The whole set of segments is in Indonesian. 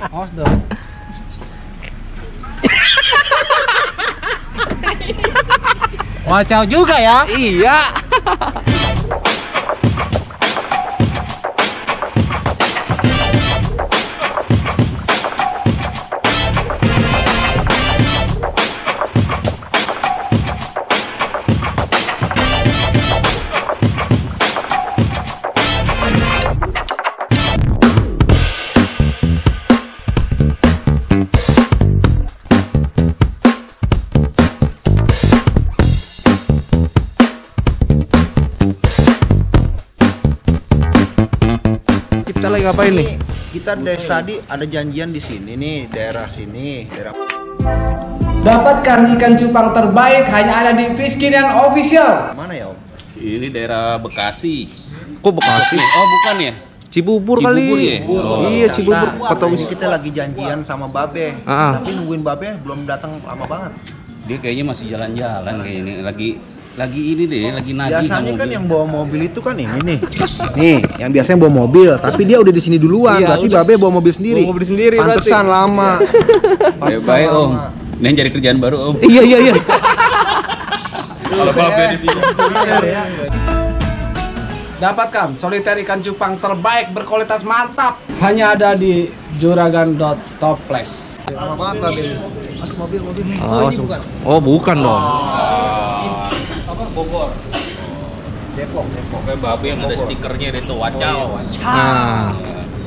Awas dong. Wacau juga ya? Iya. Kita lagi ngapain nih? Kita dari tadi ada janjian di sini nih, daerah sini, daerah. Dapatkan ikan cupang terbaik hanya ada di Fiskinian Official. Mana ya, Om? Ini daerah Bekasi. Kok Bekasi? Oh, bukan ya? Cibubur kali. Ya? Oh, iya Cibubur. Kota Ini kita lagi janjian sama Babe. Tapi nungguin Babe belum datang lama banget. Dia kayaknya masih jalan-jalan kayaknya. Lagi ini deh, lagi nagih. Biasanya kan yang bawa mobil itu kan ini nih. Nih, yang biasanya bawa mobil, tapi dia udah di sini duluan. Iya, Berarti Babe bawa mobil sendiri. Bawa mobil sendiri Pantesan berarti. lama. Baik Om. Ini cari kerjaan baru Om. Iya. Kalau Babe Dapatkan soliter ikan cupang terbaik berkualitas mantap hanya ada di Juragan.Toples. lama banget Babe. Mas mobil nih. Oh, bukan dong. Apa Bogor? Depok. Kayak Babe yang ada stikernya itu Wacau. Nah,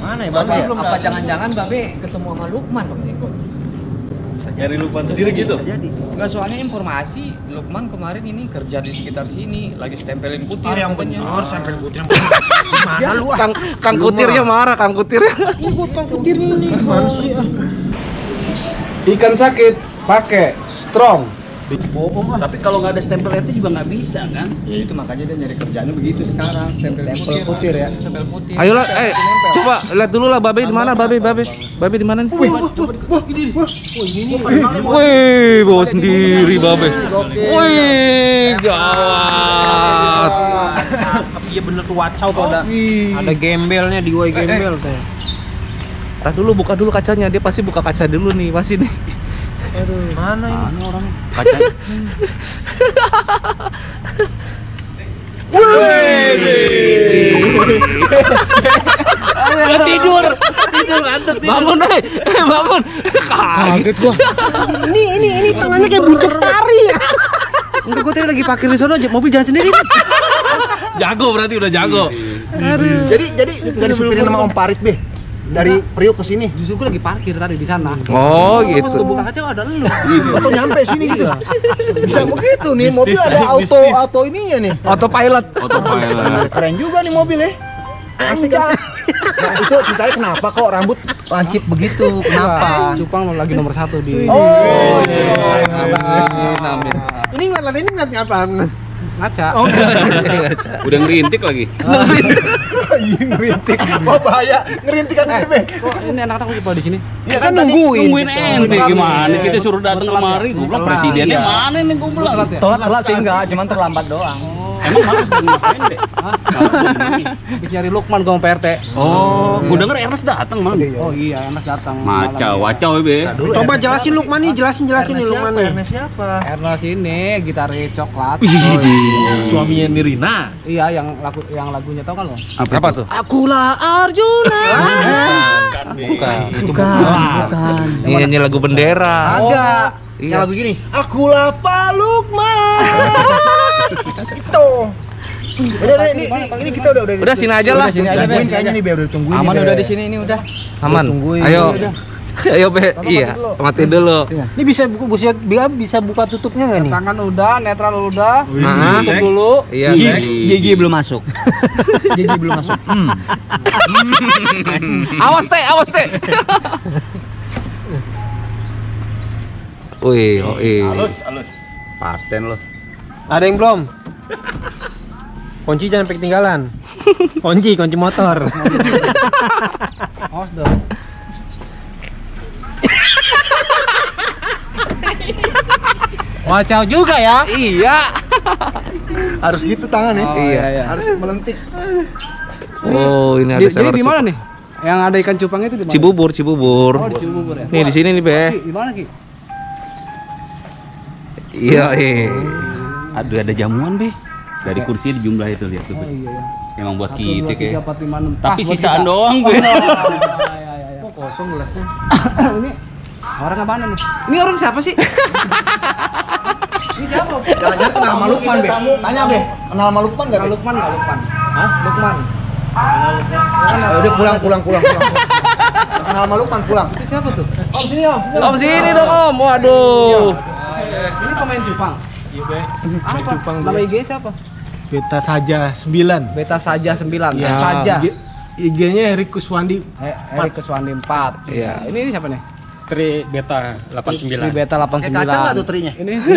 Mana ya Babe? Apa jangan-jangan Babe ketemu sama Lukman Bang Eko? Nyari Lukman sendiri gitu. Bisa jadi. Enggak, soalnya informasi Lukman kemarin ini kerja di sekitar sini, lagi stempelin kutir katanya. Sampai kutir. Mana lu? Kang Kutirnya marah, Kang Kutirnya. Ikan sakit pakai strong. Tapi kalau nggak ada stempel itu juga nggak bisa kan? Ya itu makanya dia nyari kerjanya begitu sekarang, stempelin kutir ya. Stempel kutir. Ayolah, coba lihat dulu lah Babe di mana, Babe di mana nih? Wih, bawa sendiri Babe. Wih, gawat. Iya bener tuh Wacau tuh ada gembelnya di woi gembel tuh. Tah dulu, buka dulu kacanya. Dia pasti buka kaca dulu nih, pasti nih. Aduh, mana ini? Mana orang kaca? Tidur ngantuk. Bangun, bangun. Kaget gua. Ini tangannya kayak bunceng lari ya. Enggak, gua tadi lagi parkir di sono aja, mobil jalan sendiri. Jago berarti udah jago. Jadi nggak disupirin sama Om Parit Be dari Priok ke sini. Justru gua lagi parkir tadi di sana. Oh, Pas gitu. gua buka kaca ada lu. Atau nyampe sini gitu. Bisa begitu nih, mobil ada auto ininya nih. Autopilot. Keren juga nih mobil ya. Asik kan? Nah, itu ceritanya kenapa kok rambut lancip begitu? Kenapa? Cupang lagi nomor 1 di. Oh, Amin. Ini ngeliat ngapain? Ngaca. Oh, Udah ngerintik lagi. ngerintik. Wah bahaya, ngerintik kan ini Be. Kok ini anak-anak lagi pada di sini? Ya kan nungguin. Nungguin ente gimana? Kita suruh datang kemari. Gua bilang presidennya mana nih gua bilang. Telat sih enggak, cuman terlambat doang. Emang harus ngapain deh? Habis nyari Lukman gua sama PRT. Oh, gua denger Ernest datang Mang. Oh iya, Ernest datang. Wacau Be. Coba jelasin Lukman nih, jelasin nih Lukman nih. Siapa? Ernest ini gitaris coklat. Suaminya Nirina. Iya, yang lagunya tau kan lo? Apa tuh? Akulah Arjuna. Bukan. Ini nyanyi lagu bendera. Ada. Iya. Yang lagu gini. Akulah Pak Lukman. Itu. Udah, ini kita udah. Udah sini aja lah. Sini aja, Tungguin Be. kayaknya nih Be, udah tungguin. Aman nih, Be. udah di sini ini udah. Aman. Tungguin. Ayo. Udah. Ayo Be. Iya, mati dulu. Ini bisa buka tutupnya nggak nih? Tangan udah, netral udah. Nah, Tutup dulu. iya. Gigi belum masuk. Gigi belum masuk. Awas teh. Wih, Halus. Paten loh. Ada yang belum? Kunci jangan sampai ketinggalan. Kunci motor. Awas dong. Wacau juga ya? Iya. Harus gitu tangan ya. Oh, iya. Harus melentik. Oh, ini ada Jadi di mana nih? Yang ada ikan cupang itu di mana? Cibubur, Cibubur. Oh, di Cibubur ya. Nih di sini nih, Be. Di mana, Ki? Iya, Aduh, ada jamuan, Be. Dari kursi jumlah itu lihat tuh, Oh Be. iya ya. Emang buat 1, 2, kita 3, kayak. 4, 5, 6. Tapi Pas buat sisaan kita. doang, Oh, Be. iya. Kosong gelasnya. Ini orang mana nih? Ini orang siapa sih? Ini siapa? Jangan-jangan kenal sama Lukman, Be. Tanya, Be. Kenal sama Lukman enggak, Be? Lukman nggak Lukman? Hah? Lukman. Ayo udah pulang. Kenal sama Lukman, pulang. Itu siapa tuh? Om sini, Om. Om sini dong, Om. Waduh. Ini pemain cupang. Iya, Be. Apa? Cupang, Nama Be. IG siapa? Beta saja 9. Beta saja 9. Ya, Saja. IG-nya Erik Kuswandi. Erik Kuswandi 4. Iya. Ini siapa nih? Tri Beta Ini Beta Pakai 89. kaca enggak tuh trinya? Ini ini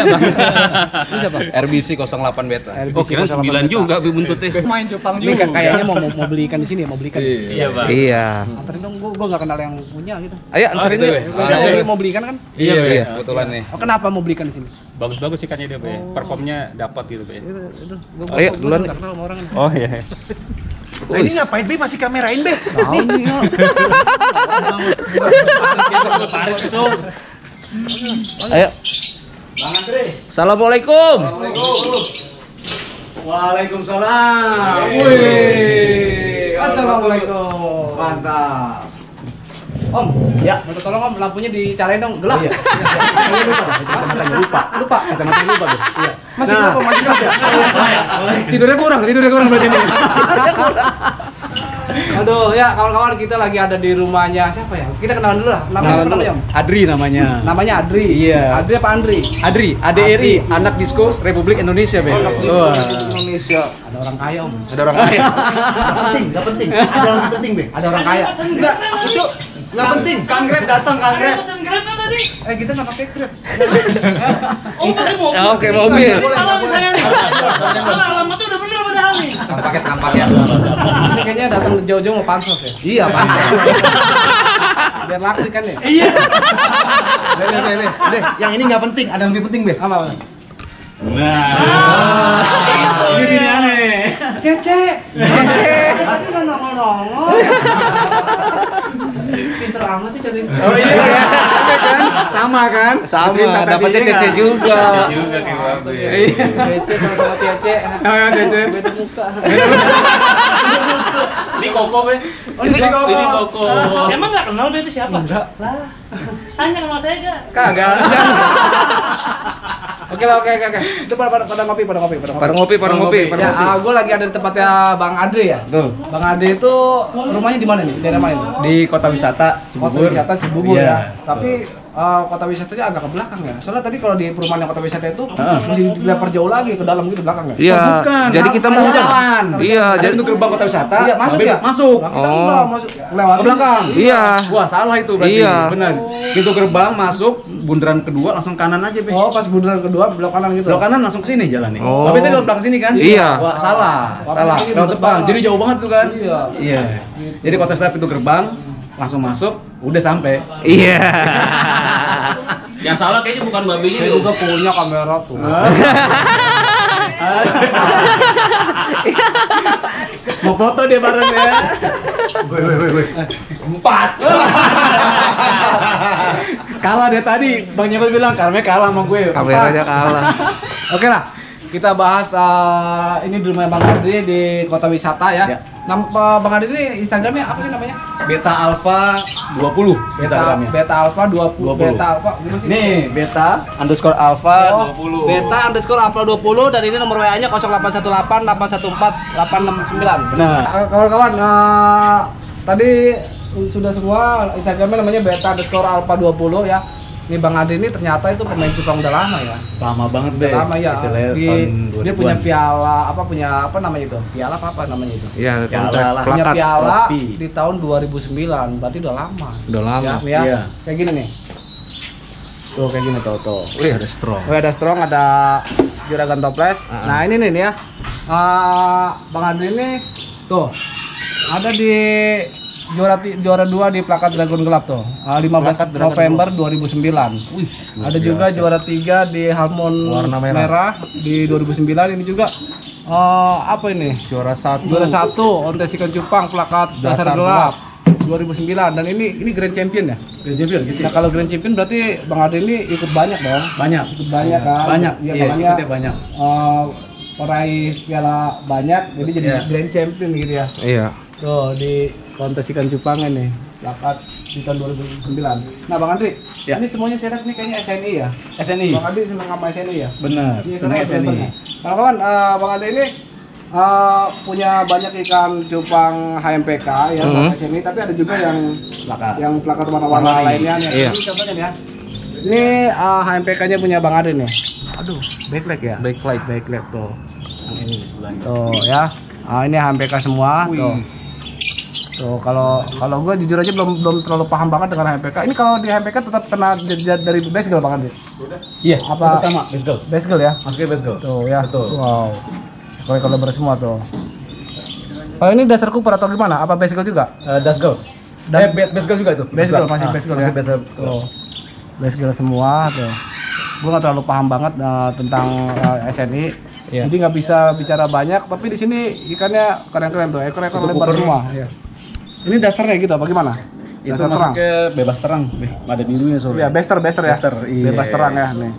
siapa? RBC 08 Beta. Oh, kira 9 juga Be buntutnya. Main cupang Ini kayaknya mau beli ikan di sini ya, mau beli ikan. Iya, Bang. Iya. Anterin dong, gua enggak kenal yang punya gitu. Ayo anterin gitu, yuk. Be. Mau beli ikan kan? Iya, Be. Iya. Kebetulan nih. Oh, kenapa mau beli ikan di sini? Bagus-bagus ikannya dia, Be. Performnya dapat gitu, Be. Ayo, duluan. Enggak kenal sama orang nih. Oh iya. Nah, ini ngapain, Be? Masih kamerain, Be? Tahu nih. Ya. Ayo. Assalamualaikum. Waalaikumsalam. Wih. Assalamualaikum. Mantap. Om, ya, minta tolong Om, lampunya dicarain dong, gelap. Iya. Lupa. Kita masih lupa, Bro. Iya. Masih lupa. Tidurnya kurang berarti ini. Aduh, ya kawan-kawan, kita lagi ada di rumahnya siapa ya? Kita kenalan dulu lah. Namanya apa namanya, Om? Adri namanya. Namanya Adri. Iya. Adri apa Andri? Adri, ADRI, Anak Diskus Republik Indonesia, Be. Wah. Indonesia. Ada orang kaya, Om. Ada orang kaya. Enggak penting. Ada yang penting, Be. Ada orang kaya. Enggak, itu enggak penting. Kang Grab datang, Kang Grab. Pesan Grab kan tadi? Kita nggak pakai Grab. Oh, pakai mobil. Ya, oke, mobil. Salah nih saya nih. Salah, alamatnya udah bener padahal nih. Kang paket. Ini kayaknya datang jauh-jauh mau pansos ya. Iya, Pak. Biar laku kan ya. Iya. Be, yang ini enggak penting, ada yang lebih penting, Be. Apa? Ini bini aneh. Cece. Tadi kan nongol-nongol. Pinter amat sih cari. Oh iya kan? Sama kan? Sama, dapatnya Cece juga. Juga kayak Babe. Cece sama Cece. Oh, Cece. Beda muka. Ini Koko, Be. Ini Koko. Ini Koko. Emang nggak kenal dia itu siapa? Enggak. Lah. Tanya kenal saya gak? Kagak. Oke lah, oke. Itu pada ngopi. Pada ngopi. Ya, gue lagi ada di tempatnya Bang Adri ya. Betul. Bang Adri itu rumahnya di mana nih? Daerah mana ini? Di kota wisata Kota wisata Cibubur Iya. ya. Tapi kota wisatanya agak ke belakang ya. Soalnya tadi kalau di perumahan yang kota wisata itu masih dilempar jauh lagi ke dalam gitu belakang ya. Iya. bukan. Jadi kita mau jalan. Iya, Jadi jadi untuk gerbang kota wisata. Iya, masuk Babe ya? Masuk. Nah, kita enggak masuk lewat Ke belakang. iya. Wah, salah itu berarti. Iya. Benar. Pintu gerbang masuk, bundaran kedua langsung kanan aja, Be. Oh, pas bundaran kedua belok kanan gitu. Belok kanan langsung ke sini jalannya. Oh. Tapi tadi lewat belakang sini kan? Iya. Wah, salah. Salah. Salah. Lewat depan. Jadi jauh banget tuh kan? Iya. Iya. Jadi kota wisata pintu gerbang langsung masuk, udah sampai. Iya. Yang salah kayaknya bukan babenya Saya juga punya kamera tuh. Mau foto dia bareng ya. Woi. 4. Kalah dia tadi. Bang Nyebel bilang Karme kalah sama gue. Kameranya kalah. Oke lah, kita bahas ini di rumah Bang Adri di kota wisata ya. Ya. Nama Bang Adri ini Instagramnya apa sih namanya? Beta Alpha 20 Instagramnya. Beta Alpha 20. Beta Alpha gimana sih? Nih, Beta underscore Alpha 20. Beta underscore Alpha 20 dan ini nomor WA-nya 0818 814 869. Benar. Kawan-kawan, tadi sudah semua Instagramnya namanya Beta underscore Alpha 20 ya. Ini Bang Adri ini ternyata itu pemain cupang udah lama ya. Lama banget, Be. Udah lama ya. Istilahnya tahun Dia 2000-an. punya piala punya apa namanya itu? Piala apa namanya itu? Iya, Piala kontrak lah. Punya plakat. piala trofi. di tahun 2009, berarti udah lama. Udah lama. Ya. Iya. Kayak gini nih. Tuh kayak gini tuh. Wih, ada strong. Oh, ada strong, ada juragan toples. Nah, ini nih ya. Bang Adri ini tuh ada di juara 2 di plakat Dragon Gelap tuh. 15 November 2009. Wih, Ada juga juara 3 di Halmon Warna merah. merah di 2009. Ini juga apa ini? Juara 1. Juara 1 Ontes Ikan Cupang plakat dasar gelap. 2009 dan ini Grand Champion ya. Grand Champion gitu. Nah kalau Grand Champion berarti Bang Adri ini ikut banyak dong. Ikut banyak kan. Banyak. Iya, Iya, makanya ikutnya banyak. peraih piala banyak jadi Grand Champion gitu ya. Iya. Tuh di kontes ikan cupangan nih, plakat di tahun 2009. Nah Bang Andri, Ya. ini semuanya saya lihat nih kayaknya SNI ya. SNI. Bang Andri senang sama SNI ya? Benar. Iya, Senang senang SNI. Kawan-kawan, Bang Andri ini punya banyak ikan cupang HMPK ya, SNI, tapi ada juga yang plakat warna-warna lainnya nih. Iya. Ini contohnya nih ya. Ini HMPK-nya punya Bang Andri nih. Aduh, backlight ya? Backlight tuh. Yang ini di sebelahnya. Tuh ya. Ini HMPK semua tuh. Tuh kalau gue jujur aja belum terlalu paham banget dengan HMPK. Ini kalau di HMPK tetap kena dari basegel Bang Andri. Iya, Apa tetap sama, basegel. Basegel ya? Masuknya basegel. Tuh ya. Betul. Wow. Kalau semua tuh. Kalau ini dasar cooper atau gimana? Apa basegel juga? Dasgel. Basegel juga itu. Basegel masih basegel ya. Masih basegel. Tuh. Basegel semua tuh. Gue nggak terlalu paham banget tentang SNI. Iya. Jadi nggak bisa bicara banyak, tapi di sini ikannya keren-keren tuh, ekor-ekor lebar semua. Iya. Ini dasarnya gitu, bagaimana? Itu Dasar terang. masuknya bebas terang. Ada birunya soalnya. Iya, bester ya. Bester, iya. Bebas terang ya nih.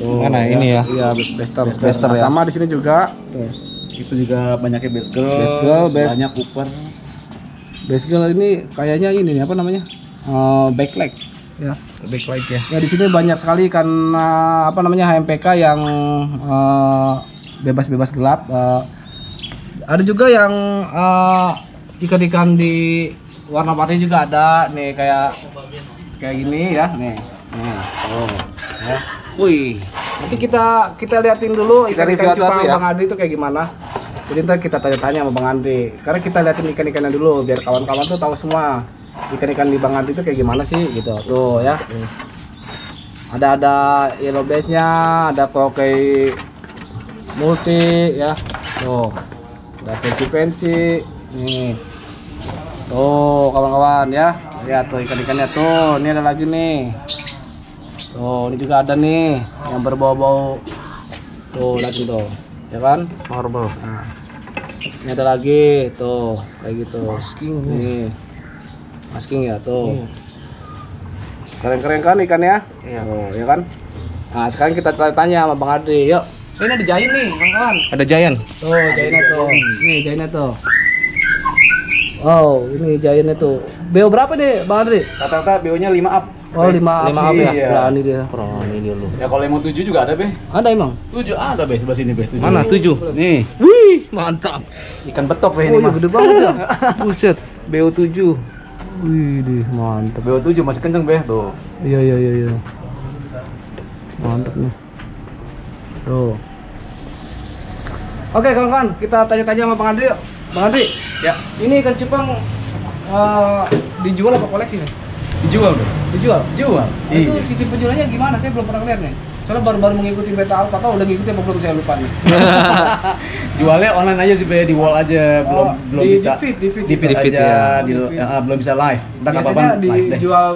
Tuh, Mana ini ya? Iya, bester Bester ya. Sama di sini juga. Tuh. Itu juga banyaknya basegel. Banyak cooper. Basegel ini kayaknya ini nih, apa namanya? Backlight. Ya. Backlight ya. Ya di sini banyak sekali kan apa namanya HMPK yang bebas gelap. Ada juga yang ikan-ikan di warna-warni juga ada nih kayak gini ya nih. Oh, ya. Wih. Nanti kita liatin dulu Kita ikan-ikan review satu-satu cupang ya. Bang Andri itu kayak gimana. Jadi ntar kita tanya-tanya sama Bang Andri. Sekarang kita liatin ikan-ikannya dulu biar kawan-kawan tuh tahu semua ikan-ikan di Bang Andri itu kayak gimana sih gitu. Tuh ya. Ada yellow bass-nya, ada pokai multi ya. Tuh. Ada pensi nih. Tuh kawan-kawan ya. Lihat tuh ikan-ikannya tuh. Ini ada lagi nih. Tuh, ini juga ada nih yang berbau-bau. Tuh, lihat tuh. Ya kan? Marble. Nah. Ini ada lagi tuh, kayak gitu. Masking. Nih. Masking ya tuh. Keren-keren kan ikannya? Iya. Oh, ya kan? Nah, sekarang kita tanya sama Bang Adri. Yuk. Ini ada giant nih, kawan-kawan. Ada giant. Tuh, giantnya tuh. Nih, giantnya tuh. Oh, ini giantnya tuh. Beo berapa nih, Bang Adri? Rata-rata BO-nya 5 up. Oh, 5 up ya. Iya. Berani dia. Berani dia lu. Ya kalau yang mau 7 juga ada, Be. Ada emang? 7 ada, Be, sebelah sini, Be. 7. Mana 7? Nih, Wih, mantap. ikan betok, Be, Oh, ini iya mah. gede banget ya. Buset. BO7. Wih, deh, mantap. BO7 masih kenceng, Be. Tuh. Iya. Mantap nih. Tuh. Oke, kawan-kawan, kita tanya-tanya sama Bang Andri yuk. Bang Andri, Ya, ini ikan cupang dijual apa koleksi nih? dijual, Be. Dijual? Jual. Itu Iya. sistem penjualannya gimana? Saya belum pernah lihat nih. Soalnya baru-baru mengikuti beta alpha, atau udah ngikutin apa belum saya lupa nih. Jualnya online aja sih, Be, di wall aja, belum bisa. di feed Di feed aja, ya. belum bisa live. Entar Biasanya apa-apa live deh. dijual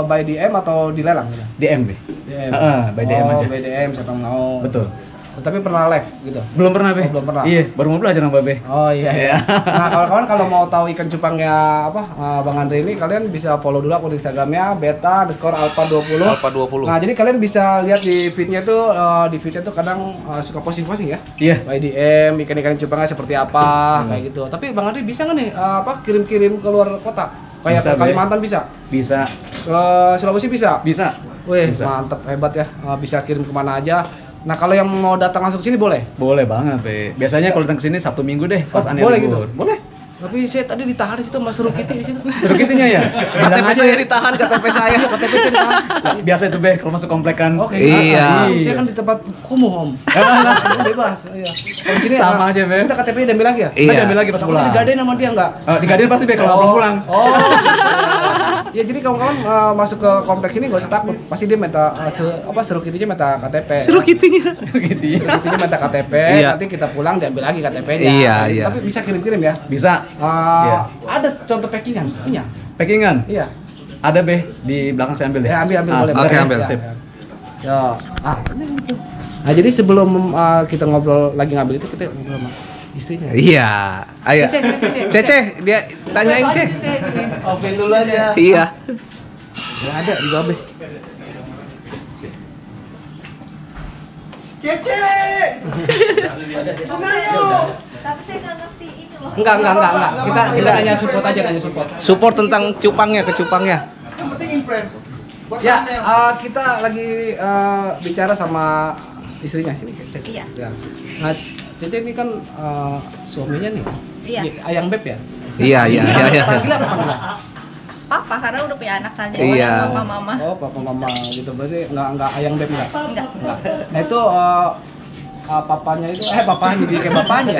by DM atau dilelang? DM, Be. DM. By DM aja. By DM siapa yang mau. Betul. Tapi pernah live gitu. Belum pernah, Be. Oh, belum pernah. Iya, baru mau belajar sama Be. Oh iya. Nah kawan-kawan kalau mau tahu ikan cupangnya apa Bang Andri ini kalian bisa follow dulu akun Instagramnya beta_alpha20. Alpha 20. Nah jadi kalian bisa lihat di feednya tuh kadang suka posting-posting ya. Iya. By DM ikan-ikan cupangnya seperti apa kayak gitu. Tapi Bang Andri bisa nggak nih kirim-kirim ke luar kota? Kayak Bisa, ke Be. Kalimantan bisa, Bisa. ke Sulawesi bisa. Bisa. Wih Bisa. mantep hebat ya. Bisa kirim kemana aja. Nah kalau yang mau datang langsung sini boleh? Boleh banget, Be. Biasanya kalau datang ke sini Sabtu Minggu deh, pas aneh boleh libur. gitu? Boleh. Tapi saya tadi ditahan di situ sama Seru Kitty di situ. Seru kitinya ya? KTP saya ditahan, KTP saya. KTP itu ditahan. Biasa itu, Be, kalau masuk komplek kan. Oke. Iya. Saya kan di tempat kumuh, Om. Bebas. Iya. Kalau di sini Sama aja, Be. Kita KTP diambil lagi ya? Iya. Kita ambil lagi pas Takutnya pulang. digadein sama dia enggak? Digadein pasti, Be, kalau belum pulang. Oh. Ya jadi kawan-kawan masuk ke kompleks ini gak usah takut. Pasti dia minta Seru Kitty-nya minta KTP. Seru kitinya. Seru kitinya. Seru Kitty-nya minta KTP. Iya. Nanti kita pulang diambil lagi KTP-nya. Iya, Jadi, iya. Tapi bisa kirim-kirim ya. Bisa. Iya. Ada contoh packingan punya? Packingan? Iya. Ada, Be, di belakang saya ambil deh. Ya ambil boleh. oke, boleh. ambil. Ya, Sip. ya. Ini gitu. Nah jadi sebelum kita ngobrol lagi ngambil itu kita ngobrol sama istrinya. Iya. Ayo. Cece, dia tanyain Cece. Oke dulu aja. Iya. Nggak ada di Babe. Cece. Tapi saya nggak ngerti ini loh. Enggak. Kita hanya support aja, hanya support. Support tentang cupangnya, ke cupangnya. Yang penting influence. Buat Ya, thumbnail. kita lagi bicara sama istrinya sini, Cece. Iya. Ya. Nah, Cece ini kan suaminya nih. Iya. Ayang Beb ya? Iya. Panggil apa panggil? Papa karena udah punya anak kan. Iya. Papa mama. Oh, papa mama gitu. Berarti enggak Ayang Beb enggak? Enggak. Nah, itu papanya itu papanya jadi kayak bapaknya.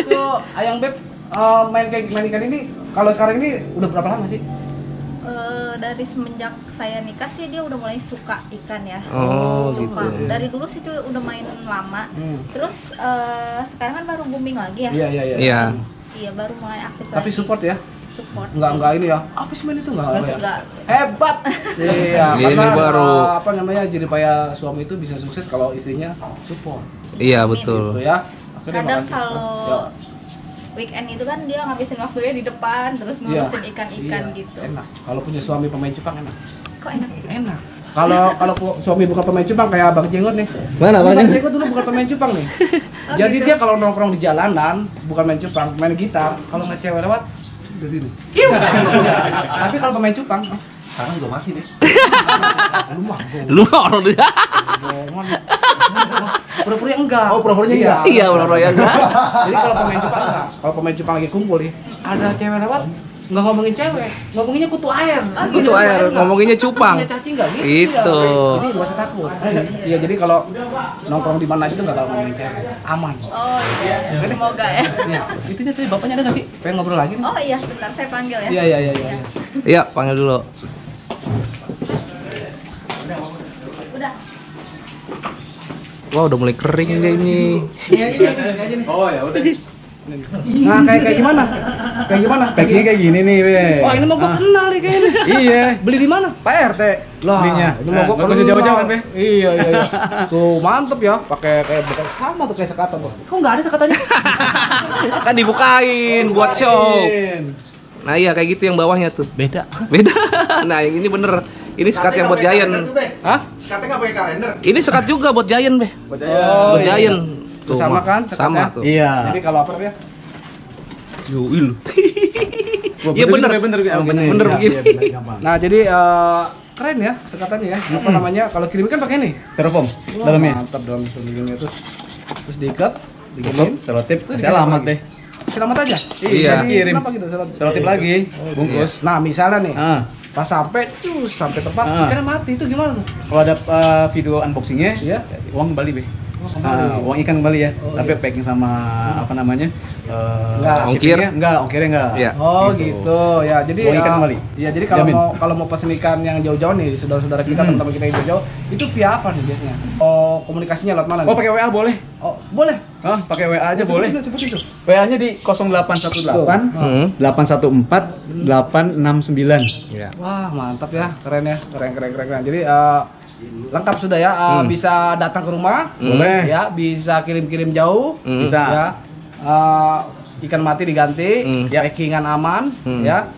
Itu Ayang Beb main ikan ini kalau sekarang ini udah berapa lama sih? Dari semenjak saya nikah sih dia udah mulai suka ikan ya. Oh, Cupang. gitu. Dari dulu sih dia udah main lama. Terus sekarang kan baru booming lagi ya. Iya. Iya, baru mulai aktif Tapi lagi. support ya? Support. Enggak ini ya. Apa sih main itu enggak ya? Enggak. Hebat. Iya, Ini karena baru. apa namanya? Jadi supaya suami itu bisa sukses kalau istrinya support. Iya, betul. Gitu ya. Akhirnya Kadang makasih. kalau Ya. weekend itu kan dia ngabisin waktunya di depan terus ngurusin ikan-ikan Iya, gitu. Enak. Kalau punya suami pemain cupang enak. Kok enak? Enak. Kalau suami bukan pemain cupang kayak Bang Jenggot nih. Mana, Bang Bang? Jenggot dulu bukan pemain cupang nih. Jadi dia kalau nongkrong di jalanan bukan main cupang, main gitar. Kalau nggak cewek lewat dari ini. Tapi kalau pemain cupang, Sekarang juga masih deh. lu mah Lu orang dia. pura-pura enggak. Oh, pura-puranya enggak. Iya, orang ya enggak. Jadi kalau pemain cupang enggak. Kalau pemain cupang lagi kumpul nih, ada cewek lewat, nggak ngomongin cewek, ngomonginnya kutu air. Kutu air, ngomonginnya cupang. Punya cacing nggak gitu? Itu. Jadi nggak usah takut. Iya, jadi kalau nongkrong di mana aja tuh nggak bakal ngomongin cewek, aman. Oh iya. Semoga ya. Iya, itunya tadi bapaknya ada nggak sih? Pengen ngobrol lagi? Oh iya, bentar saya panggil ya. Iya. Iya, panggil dulu. Udah. Wah, udah mulai kering dia ini. Oh ya udah. Nah, kayak gimana? Kayak gimana? Packingnya kayak gini nih, Be. Oh, ini mau gua kenal nih kayaknya. Iya. Beli di mana? Pak RT Lah, belinya. ini mau gua Nggak usah kenal. jauh-jauh kan, Be? Iya. Tuh, mantep ya. Pakai kayak bukan sama tuh kayak sekatan tuh. Kok nggak ada sekatanya? Kan dibukain buat show. Nah, iya kayak gitu yang bawahnya tuh. Beda. Nah, yang ini bener. Ini sekat yang buat Giant. Hah? Sekatnya nggak pakai kalender. Ini sekat juga buat Giant, Be. Buat Buat iya. Giant. Tuh, sama kan? Sama sekatnya? tuh. Iya. Jadi kalau apa ya? Yuil. Wah, Iya bener. bener Bener begini. Nah, jadi keren ya sekatannya ya. Apa namanya? Kalau kirim kan pakai nih. Styrofoam Wah, dalamnya. Mantap dalam begini terus diikat, Tutup, dikirim. selotip, Terus saya alamat lagi. deh. Selamat aja. Iya. Jadi, Kirim. Kenapa gitu selamat? Selotip lagi, bungkus. Nah, misalnya nih, Ah, pas sampai tempat ikannya mati itu gimana tuh? kalau ada video unboxingnya, Iya. uang kembali, Be. Oh, kembali. Uang ikan kembali ya. Oh, Tapi packing sama apa namanya? Enggak, ongkir? Ongkirnya enggak. Iya. Oh gitu ya, jadi Uang ikan kembali. Iya, jadi kalau Jamin. mau pesen ikan yang jauh-jauh nih, saudara-saudara kita, teman-teman kita yang jauh-jauh, itu via apa nih biasanya? Oh, komunikasinya lewat mana? Oh, nih? pakai WA boleh. Oh, boleh. Ah, pakai WA aja boleh. Seperti itu. WA-nya di 0818 Hmm. 814 869. Iya. Wah, mantap ya, keren ya, keren. Jadi lengkap sudah ya, bisa datang ke rumah, Boleh. ya, bisa kirim-kirim jauh, Bisa. ya, ikan mati diganti, Ya. packingan aman, ya,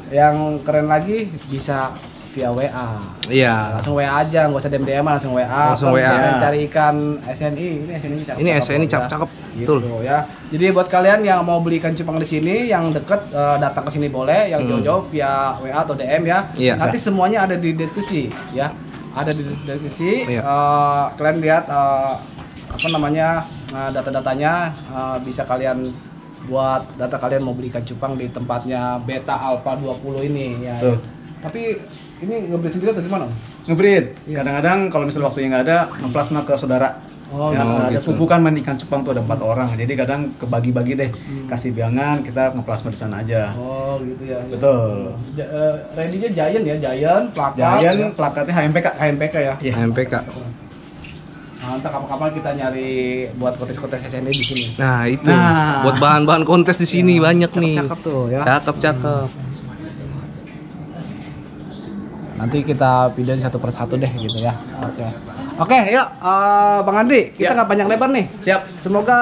yang keren lagi bisa via WA. Iya. Langsung WA aja, nggak usah DM langsung WA. Langsung WA. Kalian cari ikan SNI, ini SNI cakep. Ini SNI cakep-cakep. Gitu Betul. ya. Jadi buat kalian yang mau beli ikan cupang di sini, yang deket datang ke sini boleh, yang jauh-jauh via WA atau DM ya. Iya. Nanti semuanya ada di deskripsi ya. Ada di deskripsi. Iya. Kalian lihat apa namanya data-datanya, bisa kalian buat data kalian mau beli ikan cupang di tempatnya Beta Alpha 20 ini ya. Tuh. Tapi ini ngebeli sendiri atau gimana? Ngebreed. Kadang-kadang kalau misalnya waktunya nggak ada, ngeplasma ke saudara. Oh, Ya, ada gitu. sepupu kan main ikan cupang tuh ada 4 orang. Jadi kadang kebagi-bagi deh. Kasih biangan, kita ngeplasma di sana aja. Oh gitu ya. Betul. Ready-nya Giant ya, Giant, plakat. Giant plakatnya HMPK. HMPK ya. Iya. HMPK. Nah, entah kapan-kapan kita nyari buat kontes-kontes SNI di sini. Nah, itu. Nah. Buat bahan-bahan kontes di sini banyak nih. Cakep tuh ya. Cakep. Nanti kita videoin satu persatu deh gitu ya. Oke. Oke, yuk Bang Andri, kita nggak panjang lebar nih. Siap. Semoga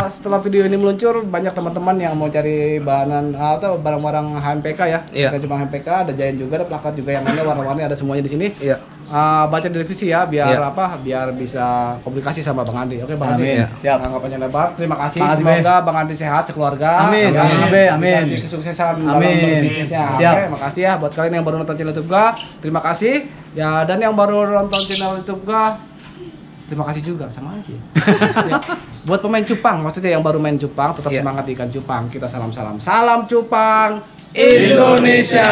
setelah video ini meluncur banyak teman-teman yang mau cari bahanan atau barang-barang HMPK ya. Iya. Bukan cuma HMPK, ada Giant juga, ada plakat juga yang lainnya warna-warni ada semuanya di sini. Iya. Baca di revisi ya biar Iya. Biar bisa komunikasi sama Bang Andri. Oke Bang Andri. Amin. Siap. Nggak panjang lebar. Terima kasih. Makasih, Semoga Bang Andri sehat sekeluarga. Amin. Ya, Amin. dikasih kesuksesan Amin. dalam bisnisnya. Siap. Oke, makasih ya buat kalian yang baru nonton channel YouTube gua. Terima kasih. Ya dan yang baru nonton channel YouTube gua, terima kasih juga, sama aja. Ya. Buat pemain cupang, maksudnya yang baru main cupang, tetap Iya. semangat ikan cupang. Kita salam-salam. Salam cupang Indonesia.